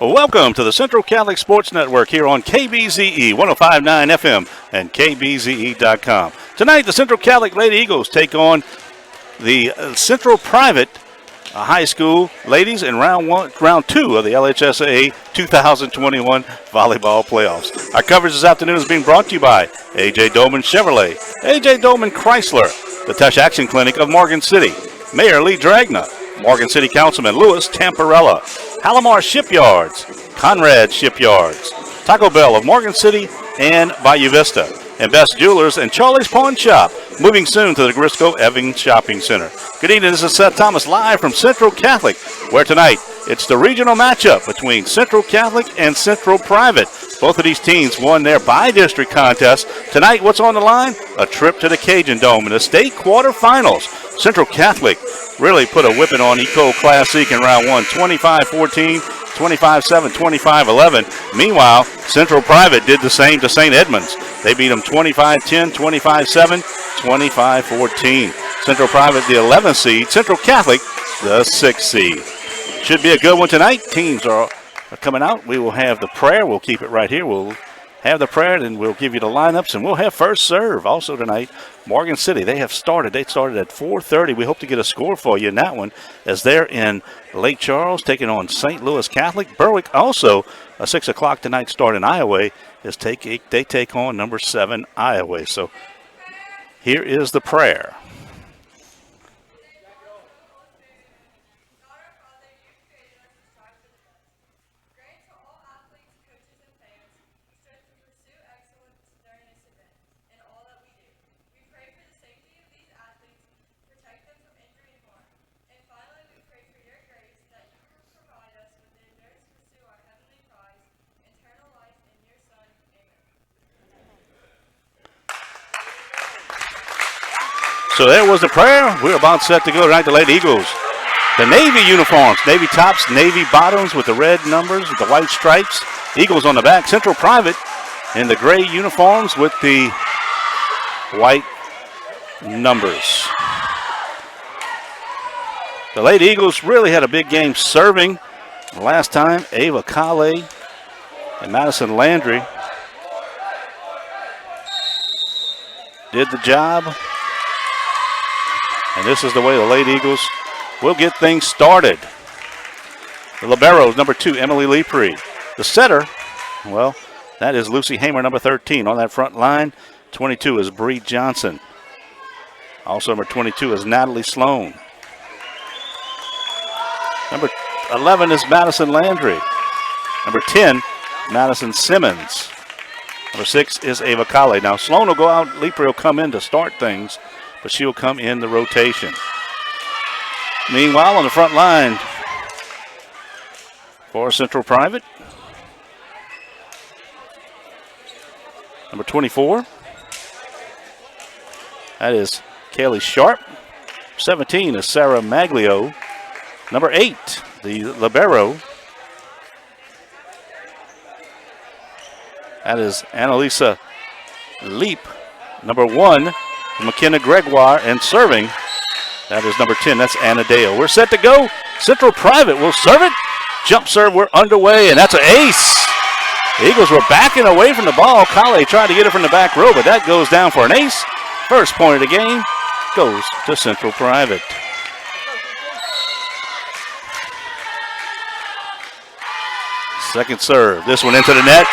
Welcome to the Central Catholic Sports Network here on KBZE 105.9 FM and KBZE.com. Tonight, the Central Catholic Lady Eagles take on the Central Private High School ladies in round 2 of the LHSAA 2021 volleyball playoffs. Our coverage this afternoon is being brought to you by A.J. Dolman Chevrolet, A.J. Dolman Chrysler, the Touch Action Clinic of Morgan City, Mayor Lee Dragna, Morgan City Councilman Louis Tamparella, Palomar Shipyards, Conrad Shipyards, Taco Bell of Morgan City and Bayou Vista, and Best Jewelers and Charlie's Pawn Shop, moving soon to the Grisco Evans Shopping Center. Good evening, this is Seth Thomas live from Central Catholic, where tonight it's the regional matchup between Central Catholic and Central Private. Both of these teams won their by-district contest. Tonight, what's on the line? A trip to the Cajun Dome in the state quarterfinals. Central Catholic really put a whipping on Eco Classic in round 1, 25-14, 25-7, 25-11. Meanwhile, Central Private did the same to St. Edmunds. They beat them 25-10, 25-7, 25-14. Central Private, the 11th seed. Central Catholic, the 6th seed. Should be a good one tonight. Teams are coming out. We will have the prayer. We'll keep it right here. We'll have the prayer, and we'll give you the lineups, and we'll have first serve also tonight. Morgan City, they started at 4:30. We hope to get a score for you in that one, as they're in Lake Charles taking on St. Louis Catholic. Berwick also a 6 o'clock tonight start in Iowa. They take on number 7 Iowa. So here is the prayer. So there was the prayer. We're about set to go tonight. The Lady Eagles, the Navy uniforms, Navy tops, Navy bottoms with the red numbers, with the white stripes. Eagles on the back. Central Private in the gray uniforms with the white numbers. The Lady Eagles really had a big game serving. Last time, Ava Kale and Madison Landry did the job. And this is the way the Lady Eagles will get things started. The liberos, number 2, Emily Lepre. The setter, well, that is Lucy Hamer, number 13. On that front line, 22 is Bree Johnson. Also number 22 is Natalie Sloan. Number 11 is Madison Landry. Number 10, Madison Simmons. Number 6 is Ava Kale. Now, Sloan will go out. Lepre will come in to start things, but she will come in the rotation. Meanwhile, on the front line for Central Private, number 24, that is Kaylee Sharp. 17 is Sarah Maglio. Number 8, the libero, that is Annalisa Leap. Number 1, McKenna Gregoire, and serving, that is number 10, that's Anna Dale. We're set to go. Central Private will serve it. Jump serve, we're underway, and that's an ace. The Eagles were backing away from the ball. Kale tried to get it from the back row, but that goes down for an ace. First point of the game goes to Central Private. Second serve, this one into the net.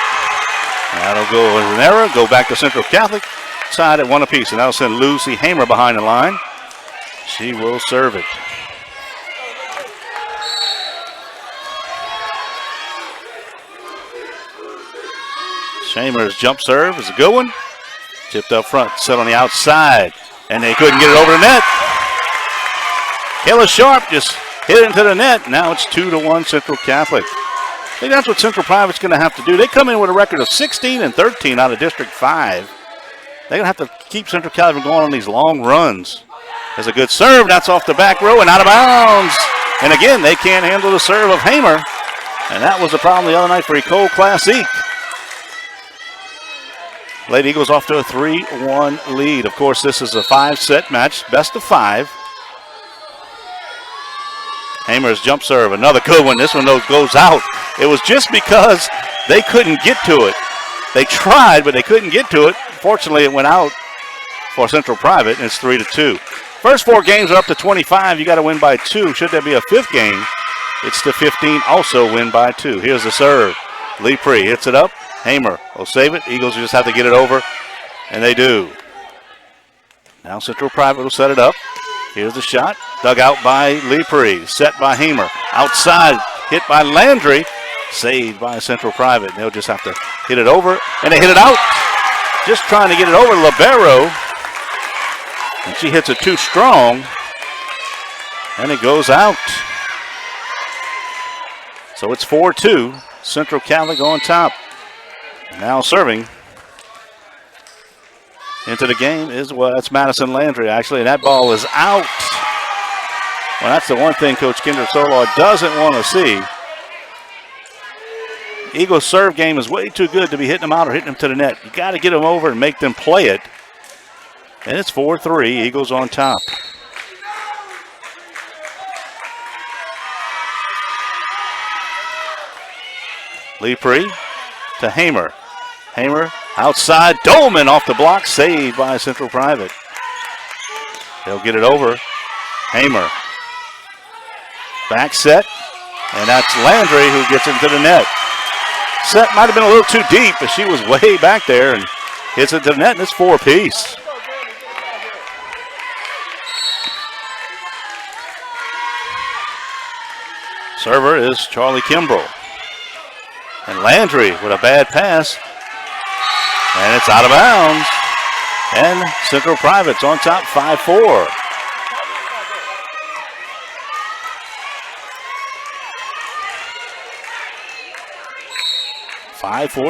That'll go as an error, go back to Central Catholic. Side at 1 apiece, and that'll send Lucy Hamer behind the line. She will serve it. Hamer's jump serve is a good one. Tipped up front, set on the outside, and they couldn't get it over the net. Kayla Sharp just hit it into the net. Now it's 2-1 Central Catholic. I think that's what Central Private's going to have to do. They come in with a record of 16-13 out of District 5. They're going to have to keep Central Catholic from going on these long runs. There's a good serve. That's off the back row and out of bounds. And again, they can't handle the serve of Hamer. And that was the problem the other night for Ecole Classique. Lady Eagles off to a 3-1 lead. Of course, this is a 5-set match, best of 5. Hamer's jump serve, another good one. This one goes out. It was just because they couldn't get to it. They tried, but they couldn't get to it. Fortunately, it went out for Central Private, and it's 3-2. First 4 games are up to 25. You got to win by 2. Should there be a 5th game, it's to 15. Also win by 2. Here's the serve. Lee Pree hits it up. Hamer will save it. Eagles just have to get it over, and they do. Now Central Private will set it up. Here's the shot. Dug out by Lee Pree. Set by Hamer. Outside. Hit by Landry. Saved by Central Private. They'll just have to hit it over, and they hit it out. Just trying to get it over to Libero. And she hits it too strong, and it goes out. So it's 4-2. Central Catholic on top. Now serving into the game is, well, that's Madison Landry, actually, and that ball is out. Well, that's the one thing Coach Kendra Solar doesn't want to see. Eagles' serve game is way too good to be hitting them out or hitting them to the net. You got to get them over and make them play it. And it's 4-3, Eagles on top. Lee Pree to Hamer. Hamer outside, Dolman off the block, saved by Central Private. They'll get it over. Hamer. Back set, and that's Landry who gets into the net. Set might have been a little too deep, but she was way back there and hits it to the net, and it's 4-apiece. Server is Charlie Kimbrell. And Landry with a bad pass. And it's out of bounds. And Central Private's on top 5-4.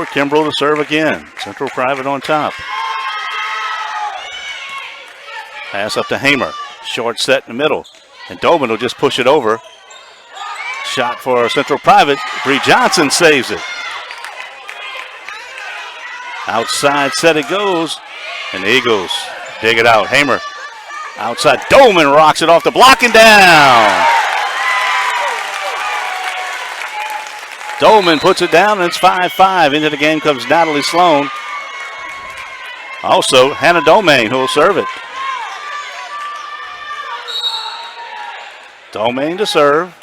Kimbrell to serve again. Central Private on top. Pass up to Hamer. Short set in the middle. And Dolman will just push it over. Shot for Central Private. Bree Johnson saves it. Outside set it goes. And the Eagles dig it out. Hamer outside. Dolman rocks it off the block and down. Dolman puts it down, and it's 5-5. Into the game comes Natalie Sloan. Also, Hannah Domain, who will serve it. Domain to serve.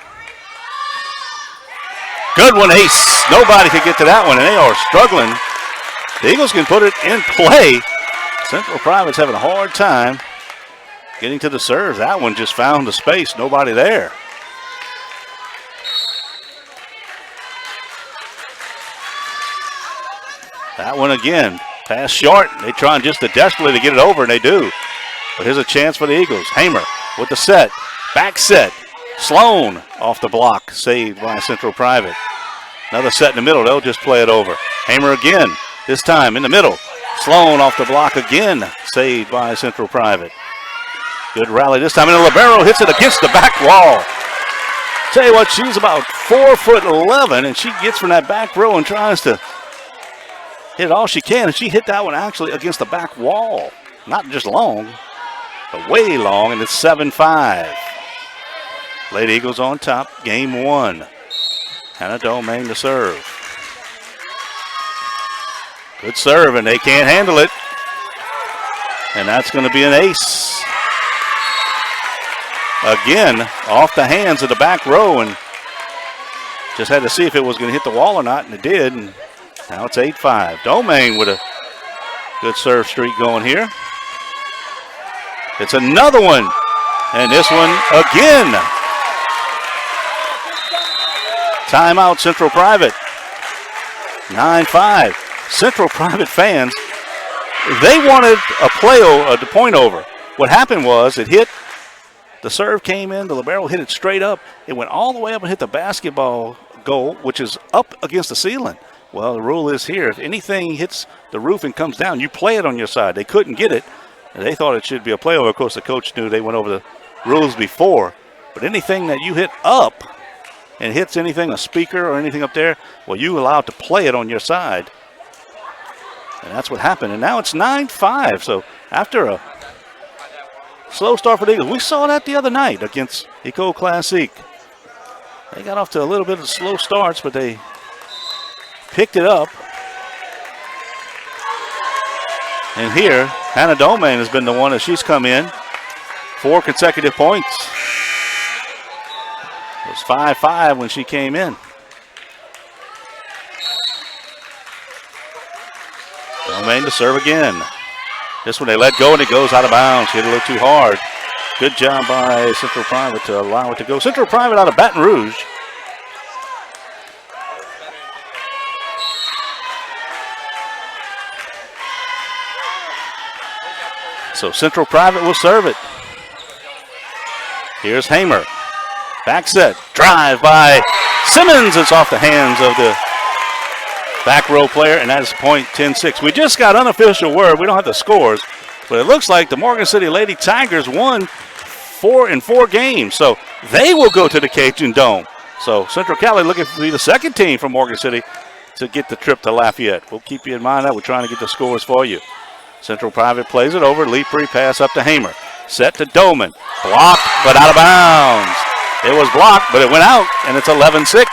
Good one, ace. Nobody could get to that one, and they are struggling. The Eagles can put it in play. Central Private's having a hard time getting to the serve. That one just found the space. Nobody there. That one again. Pass short. They trying just to desperately to get it over, and they do. But here's a chance for the Eagles. Hamer with the set. Back set. Sloan off the block. Saved by Central Private. Another set in the middle. They'll just play it over. Hamer again. This time in the middle. Sloan off the block again. Saved by Central Private. Good rally this time. And the libero hits it against the back wall. Tell you what, she's about 4'11", and she gets from that back row and tries to hit all she can. And she hit that one actually against the back wall. Not just long, but way long, and it's 7-5. Lady Eagles on top, game 1. Hannah Domain to serve. Good serve, and they can't handle it. And that's going to be an ace. Again, off the hands of the back row, and just had to see if it was going to hit the wall or not, and it did. And now it's 8-5. Domain with a good serve streak going here. It's another one, and this one again. Timeout, Central Private. 9-5. Central Private fans, they wanted a point over. What happened was it hit, the serve came in, the libero hit it straight up. It went all the way up and hit the basketball goal, which is up against the ceiling. Well, the rule is here, if anything hits the roof and comes down, you play it on your side. They couldn't get it. And they thought it should be a play over. Of course, the coach knew they went over the rules before. But anything that you hit up and hits anything, a speaker or anything up there, well, you allowed to play it on your side. And that's what happened. And now it's 9-5. So after a slow start for the Eagles, we saw that the other night against Eco Classique. They got off to a little bit of slow starts, but they picked it up. And here, Hannah Doman has been the one as she's come in. 4 consecutive points. It was 5-5 when she came in. Doman to serve again. This one they let go and it goes out of bounds. Hit a little too hard. Good job by Central Private to allow it to go. Central Private out of Baton Rouge. So Central Private will serve it. Here's Hamer. Back set. Drive by Simmons. It's off the hands of the back row player, and that is point 10-6. We just got unofficial word. We don't have the scores, but it looks like the Morgan City Lady Tigers won 4 in 4 games. So they will go to the Cajun Dome. So Central Cali looking to be the second team from Morgan City to get the trip to Lafayette. We'll keep you in mind that we're trying to get the scores for you. Central Private plays it over. Leeprey pass up to Hamer. Set to Doman. Blocked, but out of bounds. It was blocked, but it went out, and it's 11-6.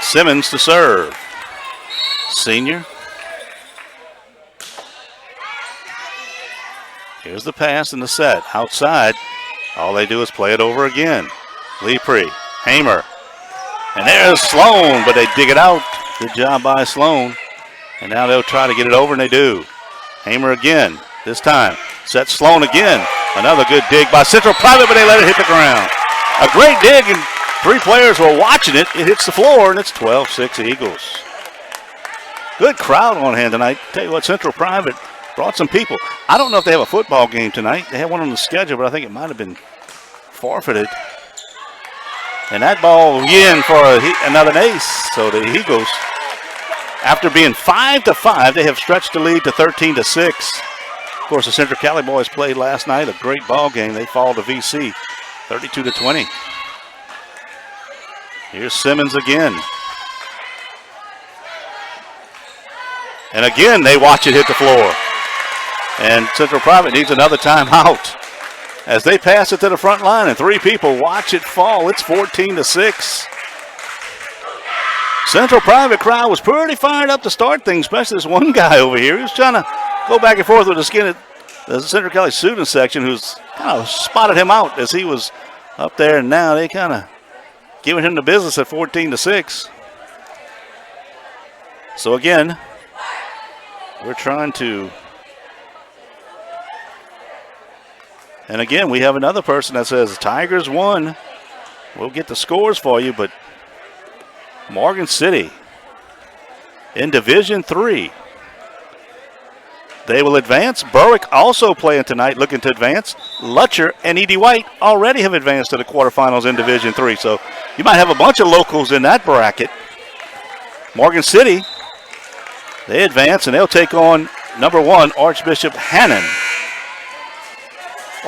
Simmons to serve. Senior. Here's the pass and the set. Outside. All they do is play it over again. Leeprey. Hamer. And there's Sloan, but they dig it out. Good job by Sloan. And now they'll try to get it over, and they do. Hamer again. This time. Set Sloan again. Another good dig by Central Private, but they let it hit the ground. A great dig, and 3 players were watching it. It hits the floor, and it's 12-6 Eagles. Good crowd on hand tonight. Tell you what, Central Private brought some people. I don't know if they have a football game tonight. They have one on the schedule, but I think it might have been forfeited. And that ball in for another ace. So the Eagles, after being 5-5, they have stretched the lead to 13-6. Of course, the Central Cali boys played last night, a great ball game. They fall to VC, 32-20. Here's Simmons again. And again, they watch it hit the floor. And Central Private needs another timeout. As they pass it to the front line and 3 people watch it fall, it's 14-6. Central Private crowd was pretty fired up to start things, especially this one guy over here. He was trying to go back and forth with the skin at the Central Cali student section, who's kind of spotted him out as he was up there, and now they kind of giving him the business at 14-6. So again, we're trying to. And again, we have another person that says Tigers won. We'll get the scores for you, but Morgan City in Division III. They will advance. Berwick also playing tonight, looking to advance. Lutcher and E.D. White already have advanced to the quarterfinals in Division III. So you might have a bunch of locals in that bracket. Morgan City, they advance, and they'll take on number 1, Archbishop Hannon,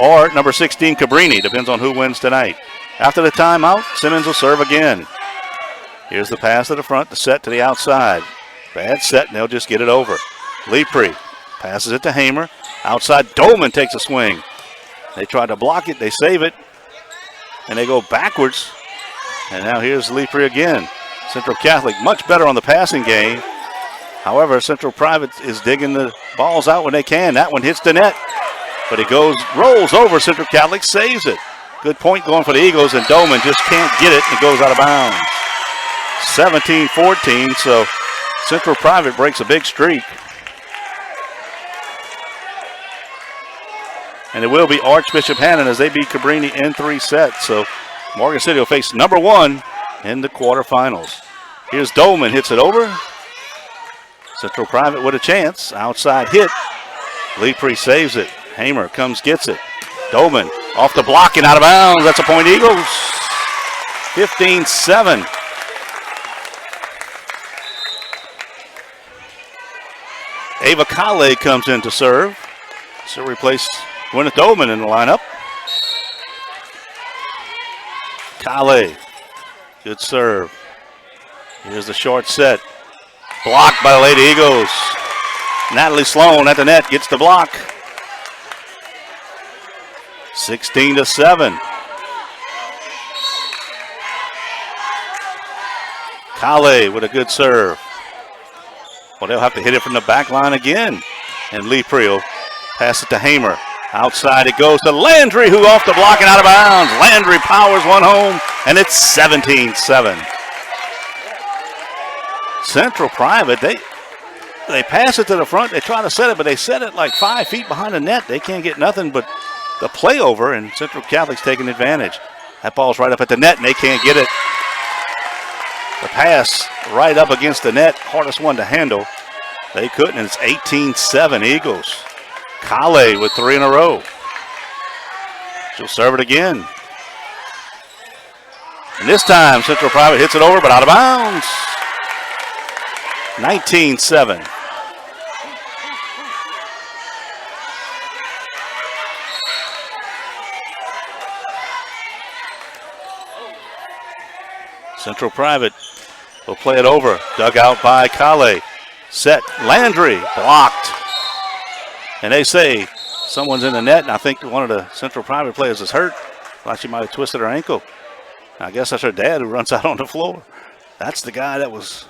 or number 16, Cabrini. Depends on who wins tonight. After the timeout, Simmons will serve again. Here's the pass to the front, the set to the outside. Bad set, and they'll just get it over. Leeprey passes it to Hamer. Outside, Dolman takes a swing. They try to block it, they save it, and they go backwards. And now here's Leeprey again. Central Catholic much better on the passing game. However, Central Private is digging the balls out when they can. That one hits the net, but it rolls over. Central Catholic saves it. Good point going for the Eagles, and Dolman just can't get it. It goes out of bounds. 17-14, so Central Private breaks a big streak. And it will be Archbishop Hannon as they beat Cabrini in 3 sets. So Morgan City will face number 1 in the quarterfinals. Here's Dolman, hits it over. Central Private with a chance. Outside hit. Leeprey saves it. Hamer comes, gets it. Dolman off the block and out of bounds. That's a point, Eagles. 15-7. Ava Kale comes in to serve. So replace Gwyneth Dolman in the lineup. Kale, good serve. Here's the short set. Blocked by the Lady Eagles. Natalie Sloan at the net gets the block. 16-7. Kale with a good serve. Well, they'll have to hit it from the back line again. And Lepre will pass it to Hamer. Outside it goes to Landry, who off the block and out of bounds. Landry powers one home, and it's 17-7. Central Private, they pass it to the front. They try to set it, but they set it like 5 feet behind the net. They can't get nothing but the play over, and Central Catholic's taking advantage. That ball's right up at the net, and they can't get it. The pass right up against the net, hardest one to handle. They couldn't, and it's 18-7 Eagles. Kale with 3 in a row. She'll serve it again. And this time, Central Private hits it over, but out of bounds. 19-7. Central Private will play it over. Dug out by Kale. Set. Landry blocked. And they say someone's in the net, and I think one of the Central Private players is hurt. Thought she might have twisted her ankle. I guess that's her dad who runs out on the floor. That's the guy that was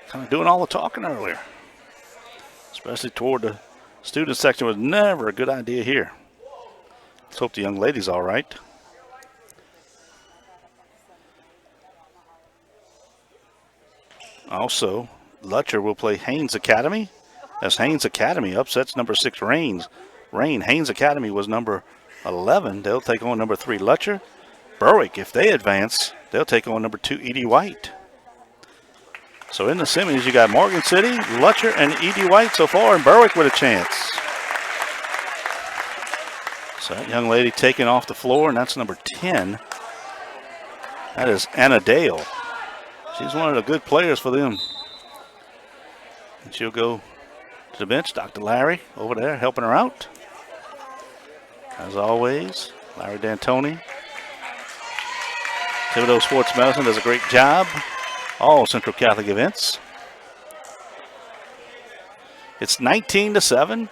kind of doing all the talking earlier. Especially toward the student section was never a good idea here. Let's hope the young lady's all right. Also, Lutcher will play Haynes Academy. As Haynes Academy upsets number 6 Rain. Haynes Academy was number 11. They'll take on number 3 Lutcher. Berwick, if they advance, they'll take on number 2 Edie White. So in the semis, you got Morgan City, Lutcher, and Edie White so far, and Berwick with a chance. So that young lady taking off the floor, and that's number 10. That is Anna Dale. She's one of the good players for them. And she'll go to the bench. Dr. Larry over there helping her out. As always, Larry D'Antoni. Thibodeau Sports Medicine does a great job. All Central Catholic events. It's 19-7.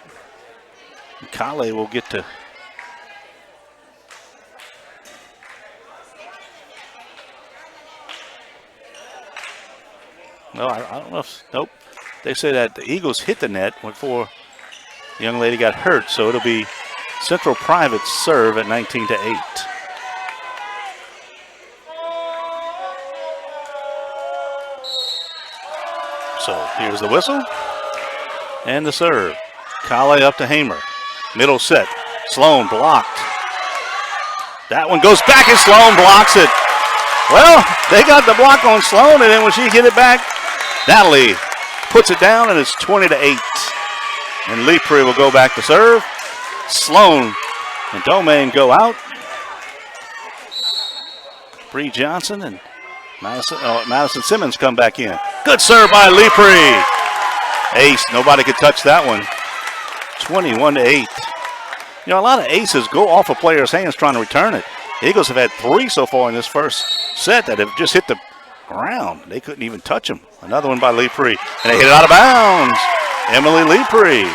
Kale will get to no, I don't know if, nope. They say that the Eagles hit the net before the young lady got hurt, so it'll be Central Private serve at 19-8. So here's the whistle and the serve. Kale up to Hamer. Middle set. Sloan blocked. That one goes back and Sloan blocks it. Well, they got the block on Sloan, and then when she hit it back, Natalie puts it down, and it's 20-8. And Lepre will go back to serve. Sloan and Domain go out. Bree Johnson and Madison Simmons come back in. Good serve by Lepre. Ace, nobody could touch that one. 21-8. You know, a lot of aces go off a player's hands trying to return it. The Eagles have had 3 so far in this first set that have just hit the ground. They couldn't even touch them. Another one by Lepre. And they hit it out of bounds. Emily Lepre.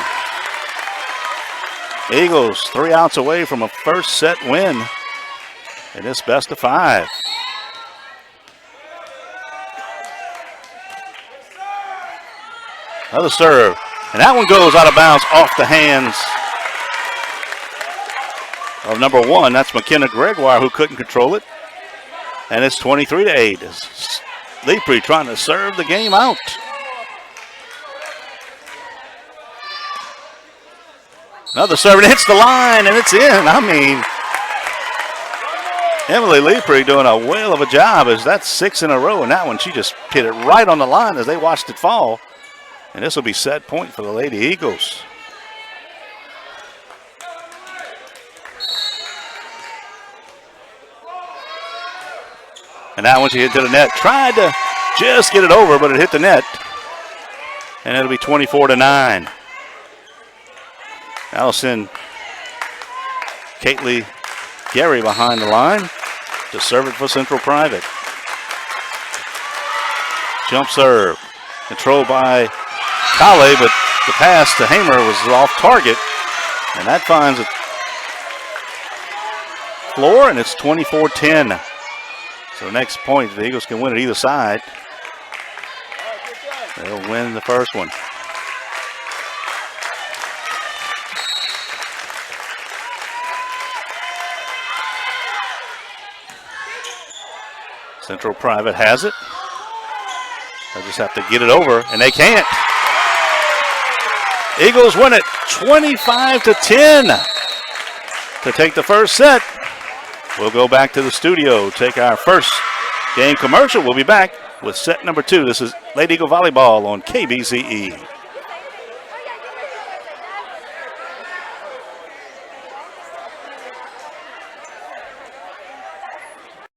Eagles 3 outs away from a first set win in this best of 5. Another serve. And that one goes out of bounds off the hands of number 1. That's McKenna Gregoire, who couldn't control it. And it's 23-8. Lepre trying to serve the game out. Another serve, and hits the line, and it's in. I mean, Emily Lepre doing a whale of a job, as that's 6 in a row, and that one, she just hit it right on the line as they watched it fall. And this will be set point for the Lady Eagles. And that one she hit to the net. Tried to just get it over, but it hit the net. And it'll be 24-9. That'll send Kately Gary behind the line to serve it for Central Private. Jump serve. Controlled by Kale, but the pass to Hamer was off target. And that finds floor, and it's 24-10. So next point, the Eagles can win it either side. They'll win the first one. Central Private has it. They just have to get it over, and they can't. Eagles win it 25-10 to take the first set. We'll go back to the studio, take our first game commercial. We'll be back with set number 2. This is Lady Eagle Volleyball on KBZE.